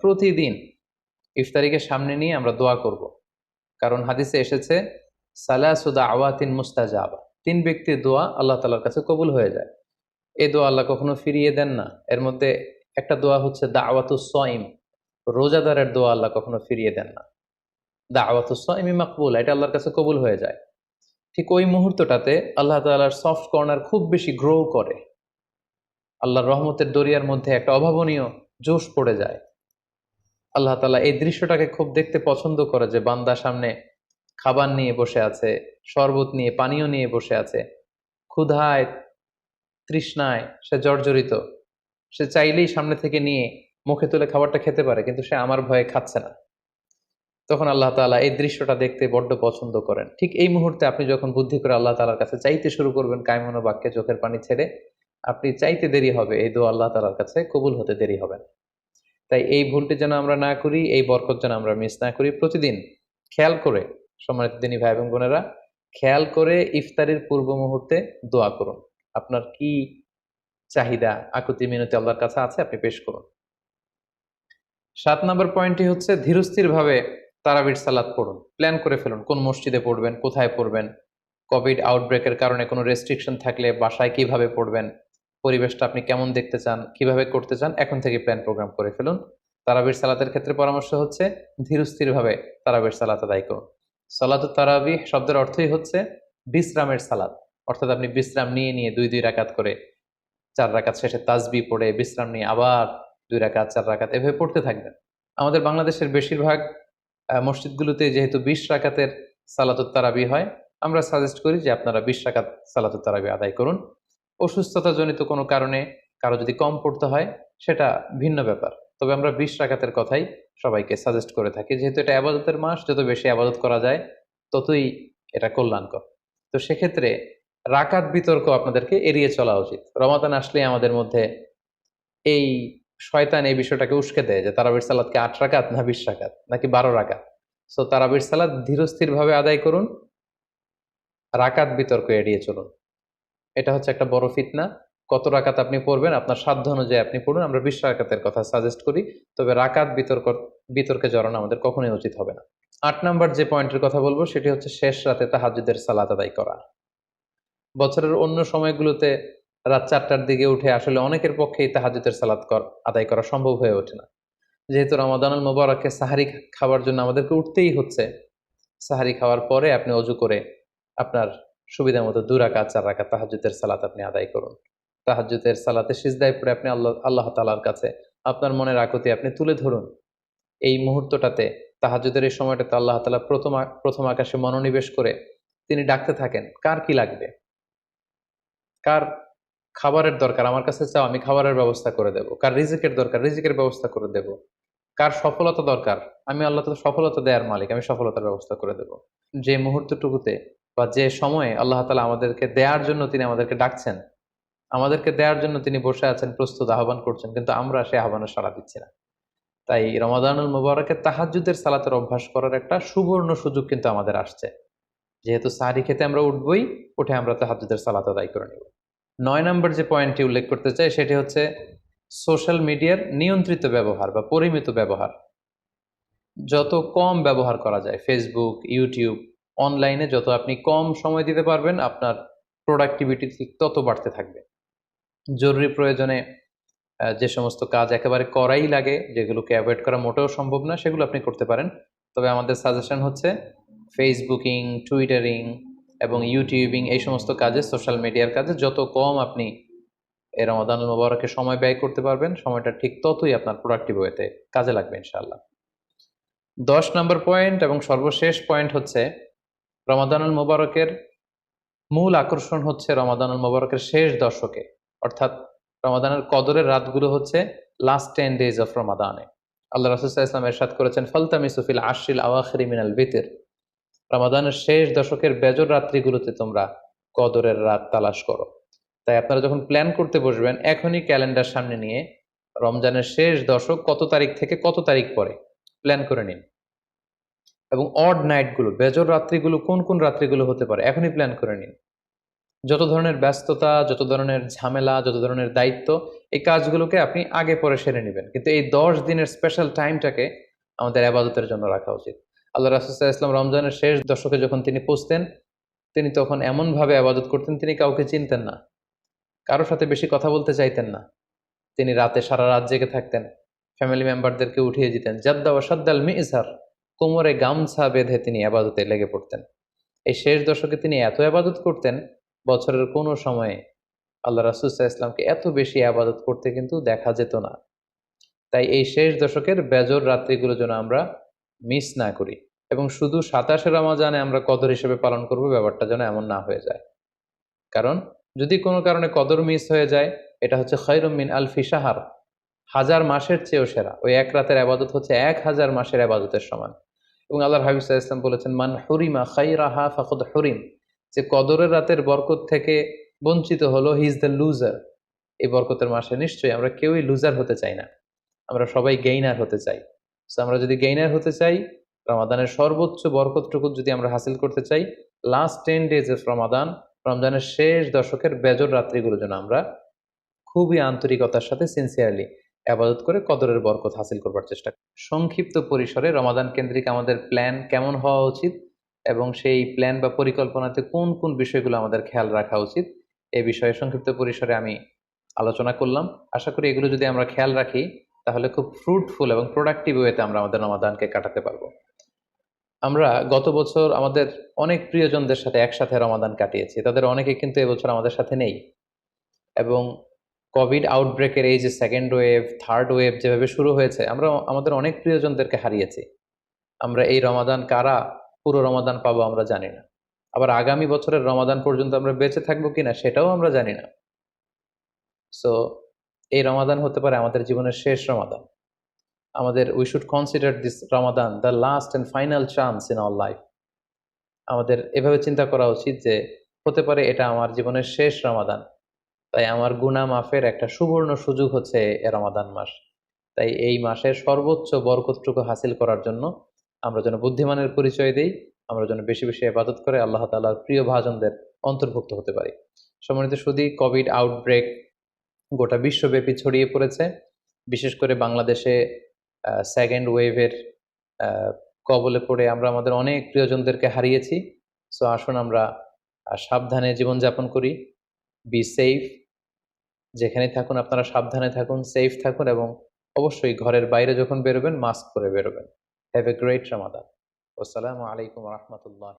প্রতিদিন ইফতারিকে সামনে নিয়ে আমরা দোয়া করব। কারণ হাদিসে এসেছে সালাসু দাওয়াতিন মুস্তাজাবা, 3 ব্যক্তির দোয়া আল্লাহ তাআলার কাছে কবুল হয়ে যায়। এই দোয়া আল্লাহ কখনো ফিরিয়ে দেন না। এর মধ্যে একটা দোয়া হচ্ছে দাওয়াতুস সাইম, রোজাদারের দোয়া আল্লাহ কখনো ফিরিয়ে দেন না। দাওয়াতুস সাইমি মাকবুল, এটা আল্লাহর কাছে কবুল হয়ে যায়। ঠিক ওই মুহূর্তটাতে আল্লাহ তাআলার সফট কর্নার খুব বেশি গ্রো করে, আল্লাহর রহমতের দরিয়ার মধ্যে একটা অভাবনীয় জোশ পড়ে যায়। আল্লাহ তাআলা এই দৃশ্যটাকে খুব দেখতে পছন্দ করে যে বান্দা সামনে খাবার নিয়ে বসে আছে, শরবত নিয়ে, পানীয় নিয়ে বসে আছে, ক্ষুধায় তৃষ্ণায় সে জর্জরিত, সে চাইলেই সামনে থেকে নিয়ে মুখে তুলে খাবারটা খেতে পারে, কিন্তু সে আমার ভয়ে খাচ্ছে না। তখন আল্লাহ তাআলা এই দৃশ্যটা দেখতে বড্ড পছন্দ করেন। ঠিক এই মুহূর্তে আপনি যখন বুদ্ধি করে আল্লাহ তাআলার কাছে চাইতে শুরু করবেন, কায়মনো বাক্যে চোখের পানি ছেড়ে, আপনি চাইতে দেরি হবে, এই দোয়া আল্লাহ তাআলার কাছে কবুল হতে দেরি হবে না। তাই এই ভুলটি যেন আমরা না করি, এই বরকত যেন আমরা মিস না করি। প্রতিদিন খেয়াল করে, সম্মানিত দিনী ভাই এবং বোনেরা, খেয়াল করে ইফতারির পূর্ব মুহূর্তে দোয়া করুন। আপনার কি চাহিদা, আকুতি মিনতি আল্লাহর কাছে আছে, আপনি পেশ করুন। 7 নম্বর পয়েন্টটি হচ্ছে ধীরস্থির ভাবে তারাবির সালাত পড়ুন। প্ল্যান করে ফেলুন কোন মসজিদে পড়বেন, কোথায় পড়বেন, কোভিড আউটব্রেকের কারণে কোনো রেস্ট্রিকশন থাকলে বাসায় কিভাবে পড়বেন, পরিবেশটা আপনি কেমন দেখতে চান, কিভাবে করতে চান, এখন থেকে প্ল্যান প্রোগ্রাম করে ফেলুন। তারাবির সালাতের ক্ষেত্রে পরামর্শ হচ্ছে ধীরস্থির ভাবে তারাবির সালাত আদায় করুন। সালাতুত তারাবিহ শব্দের অর্থই হচ্ছে বিশ্রামের সালাত, অর্থাৎ আপনি বিশ্রাম নিয়ে নিয়ে 2 2 রাকাত করে, 4 রাকাত শেষে তাসবিহ পড়ে বিশ্রাম নিয়ে আবার 2 রাকাত 4 রাকাত এভাবে পড়তে থাকবেন। আমাদের বাংলাদেশের বেশিরভাগ মসজিদগুলোতে যেহেতু 20 রাকাতের সালাতুত তারাবি হয়, আমরা সাজেস্ট করি যে আপনারা 20 রাকাত সালাতুত তারাবি আদায় করুন। অসুস্থতাজনিত কোনো কারণে কারো যদি কম পড়তে হয় সেটা ভিন্ন ব্যাপার, তবে আমরা 20 রাকাতের কথাই সবাইকে সাজেস্ট করে থাকি, যেহেতু এটা আবাদতের মাস, যত বেশি আবাদত করা যায় ততই এটা কল্যাণকর। তো সেক্ষেত্রে রাকাত বিতর্ক আপনাদেরকে এড়িয়ে চলা উচিত। রমাদান আসলে আমাদের মধ্যে এই শয়তান এই বিষয়টাকে উস্কে দেয় যে তারাবির সালাত কি 8 রাকাত না 20 রাকাত নাকি 12 রাকাত। সো তারাবির সালাত ধীরস্থির ভাবে আদায় করুন, রাকাত বিতর্ক এড়িয়ে চলুন। এটা হচ্ছে একটা বড় ফিতনা। কত রাকাত আপনি পড়বেন আপনার সাধ্য অনুযায়ী আপনি পড়ুন। আমরা 20 রাকাতের কথা সাজেস্ট করি, তবে রাকাত বিতর্কে জড়ানো আমাদের কখনোই উচিত হবে না। 8 নম্বর যে পয়েন্টের কথা বলবো সেটি হচ্ছে শেষ রাতে তাহাজ্জুদের সালাত আদায় করা। বছরের অন্য সময়গুলোতে রাত 4টার দিকে উঠে আসলে অনেকের পক্ষেই তাহাজ্জুদের সালাত আদায় করা সম্ভব হয়ে ওঠে না। যেহেতু রমাদানুল মুবারকে সাহারি খাওয়ার জন্য আমাদেরকে উঠতেই হচ্ছে, সাহারি খাওয়ার পরে আপনি অজু করে আপনার সুবিধা মতো 2 রাকাত 4 রাকাত তাহাজ্জুদের সালাত আপনি আদায় করুন। তাহাজ্জুদের সালাতে সিজদায় পড়ে আপনি আল্লাহ তাআলার কাছে আপনার মনের আকুতি আপনি তুলে ধরুন। এই মুহূর্তটাতে, তাহাজ্জুদের এই সময়টাতে আল্লাহ তাআলা প্রথম আকাশে মনোনিবেশ করে তিনি ডাকতে থাকেন, কার কি লাগবে, কার খাবারের দরকার আমার কাছে চাও, আমি খাবারের ব্যবস্থা করে দেব, কার রিজিকের দরকার রিজিকের ব্যবস্থা করে দেব, কার সফলতা দরকার, আমি আল্লাহ তাআলা সফলতা দেওয়ার মালিক, আমি সফলতার ব্যবস্থা করে দেব। যে মুহূর্তটুকুতে বা যে সময়ে আল্লাহ তাআলা আমাদেরকে দেওয়ার জন্য তিনি আমাদেরকে ডাকছেন, আমাদেরকে দেওয়ার জন্য তিনি বসে আছেন, প্রস্তুত, আহ্বান করছেন, কিন্তু আমরা সে আহ্বানে সাড়া দিচ্ছি না। তাই রমাদানুল মুবারকে তাহাজ্জুদের সালাতের অভ্যাস করার একটা সুবর্ণ সুযোগ কিন্তু আমাদের আসছে। যেহেতু সাহারি খেতে আমরা উঠবই, উঠে আমরা তাহাজ্জুদের সালাত আদায় করে নেব। 9 নম্বর যে পয়েন্টটি উল্লেখ করতে চাই সেটি হচ্ছে সোশ্যাল মিডিয়ার নিয়ন্ত্রিত ব্যবহার বা পরিমিত ব্যবহার। যত কম ব্যবহার করা যায় ফেসবুক, ইউটিউব, অনলাইনে যত আপনি কম সময় দিতে পারবেন, আপনার প্রোডাক্টিভিটি তত বাড়তে থাকবে। জরুরি প্রয়োজনে যে সমস্ত কাজ একেবারে করাই লাগে, যেগুলোকে অ্যাভয়েড করা মোটেও সম্ভব না, সেগুলো আপনি করতে পারেন। তবে আমাদের সাজেশন হচ্ছে ফেসবুকিং, টুইটারিং এবং ইউটিউবিং, এই সমস্ত কাজে, সোশ্যাল মিডিয়ার কাজে যত কম আপনি এই রমাদানুল মুবারকে সময় ব্যয় করতে পারবেন, সময়টা ঠিক ততই আপনার প্রোডাক্টিভ ওয়েতে কাজে লাগবে ইনশাআল্লাহ। 10 নম্বর পয়েন্ট এবং সর্বশেষ পয়েন্ট হচ্ছে রমাদানুল মুবারকের মূল আকর্ষণ হচ্ছে রমাদানুল মুবারকের শেষ দশকে, অর্থাৎ রমাদানের কদরের রাতগুলো হচ্ছে লাস্ট 10 days অফ রমাদানে। আল্লাহ রাসূল সাল্লাল্লাহু আলাইহি ওয়াসাল্লাম ইরশাদ করেছেন, ফালতামিসু ফিল আশরিল আওয়াখিরি মিনাল বিতর, রমাদানের শেষ দশকের বেজর রাত্রিগুলোতে তোমরা কদরের রাত তালাশ করো। তাই আপনারা যখন প্ল্যান করতে বসবেন, এখনই ক্যালেন্ডার সামনে নিয়ে রমজানের শেষ দশক কত তারিখ থেকে কত তারিখ পরে প্ল্যান করে নিন, এবং অড নাইটগুলো, বেজর রাত্রিগুলো কোন কোন রাত্রিগুলো হতে পারে এখনই প্ল্যান করে নিন। যত ধরনের ব্যস্ততা, যত ধরনের ঝামেলা, যত ধরনের দায়িত্ব, এই কাজগুলোকে আপনি আগে পরে সেরে নেবেন, কিন্তু এই 10 দিনের স্পেশাল টাইমটাকে আমাদের আবাদতের জন্য রাখা উচিত। আল্লাহ রাসূল সাল্লাল্লাহু আলাইহি ওয়াসাল্লাম রমজানের শেষ দশকে যখন তিনি পৌঁছতেন, তিনি তখন এমন ভাবে আবাদত করতেন, তিনি কাউকে চিনতেন না, কারোর সাথে বেশি কথা বলতে চাইতেন না। তিনি রাতে সারা রাত জেগে থাকতেন, ফ্যামিলি মেম্বারদেরকে উঠিয়ে দিতেন, জাদ্দা ওয়া সাদ্দাল মিজহার, কোমরে গামছা বেঁধে তিনি আবাদতে লেগে পড়তেন। এই শেষ দশকে তিনি এত আবাদত করতেন, বছরের কোনো সময়ে আল্লাহ রাসূল সাল্লাল্লাহু আলাইহি ওয়াসাল্লামকে এত বেশি আবাদত করতে কিন্তু দেখা যেত না। তাই এই শেষ দশকের বেজর রাত্রিগুলো যেন আমরা মিস না করি, এবং শুধু 27 রমজানে আমরা কদর হিসেবে পালন করব, ব্যাপারটা যেন এমন না হয়ে যায়। কারণ যদি কোনো কারণে কদর মিস হয়ে যায়, এটা হচ্ছে খায়রুম মিন আলফি শাহর, 1000 মাসের চেয়েও সেরা। ওই এক রাতের আবাদত হচ্ছে 1000 মাসের আবাদতের সমান। এবং আল্লাহর হাবিব সাল্লাল্লাহু আলাইহি ওয়াসাল্লাম বলেছেন, মান হুরিমা খায়রাহা ফাকাদ হুরিম, যে কদরের রাতের বরকত থেকে বঞ্চিত হলো, হি ইজ দ্য লুজার। এই বরকতের মাসে নিশ্চয়ই আমরা কেউই লুজার হতে চাই না, আমরা সবাই গেইনার হতে চাই। সো আমরা যদি গেইনার হতে চাই, রমাদানের সর্বোচ্চ বরকতটুকু যদি আমরা হাসিল করতে চাই, লাস্ট 10 ডেজ অফ রমাদান, রমজানের শেষ দশকের বেজর রাত্রিগুলো যেন আমরা খুবই আন্তরিকতার সাথে সিনসিয়ারলি আবাদত করে কদরের বরকত হাসিল করবার চেষ্টা করি। সংক্ষিপ্ত পরিসরে রমাদান কেন্দ্রিক আমাদের প্ল্যান কেমন হওয়া উচিত, এবং সেই প্ল্যান বা পরিকল্পনাতে কোন কোন বিষয়গুলো আমাদের খেয়াল রাখা উচিত, এ বিষয়ে সংক্ষিপ্ত পরিসরে আমি আলোচনা করলাম। আশা করি এগুলো যদি আমরা খেয়াল রাখি, তাহলে খুব ফ্রুটফুল এবং প্রোডাক্টিভ ওয়েতে আমরা আমাদের রমাদানকে কাটাতে পারবো। আমরা গত বছর আমাদের অনেক প্রিয়জনদের সাথে একসাথে রমাদান কাটিয়েছি, তাদের অনেকে কিন্তু এবছর আমাদের সাথে নেই। এবং কোভিড আউটব্রেকের এই যে সেকেন্ড ওয়েভ, থার্ড ওয়েভ যেভাবে শুরু হয়েছে, আমরা আমাদের অনেক প্রিয়জনদেরকে হারিয়েছি। আমরা এই রমাদান কারা পুরো রমাদান পাবো আমরা জানি না। আবার আগামী বছরের রমাদান পর্যন্ত আমরা বেঁচে থাকবো কিনা সেটাও আমরা জানি না। সো এই রমাদান হতে পারে আমাদের জীবনের শেষ রমাদান। আমাদের we should consider this Ramadan the last and final chance in our life. আমাদের এভাবে চিন্তা করা উচিত যে হতে পারে এটা আমার জীবনের শেষ রমাদান, তাই আমার গুনাহ মাফের একটা সুবর্ণ সুযোগ হচ্ছে এ রমাদান মাস। তাই এই মাসের সর্বোচ্চ বরকতটুকু হাসিল করার জন্য আমরা যেন বুদ্ধিমানের পরিচয় দেই, আমরা যেন বেশি বেশি ইবাদত করে আল্লাহ তাআলার প্রিয় ভাজনদের অন্তর্ভুক্ত হতে পারি। সম্মানিত সুধী, কোভিড আউটব্রেক গোটা বিশ্বব্যাপী ছড়িয়ে পড়েছে। বিশেষ করে বাংলাদেশে সেকেন্ড ওয়েভের কবলে পড়ে আমরা আমাদের অনেক প্রিয়জনদেরকে হারিয়েছি। সো আসুন আমরা সাবধানে জীবনযাপন করি। Be safe. যেখানেই থাকুন আপনারা সাবধানে থাকুন, সেফ থাকুন, এবং অবশ্যই ঘরের বাইরে যখন বেরোবেন মাস্ক পরে বেরোবেন। হ্যাভ এ গ্রেট রমাদান। আসসালামু আলাইকুম ওয়া রাহমাতুল্লাহ।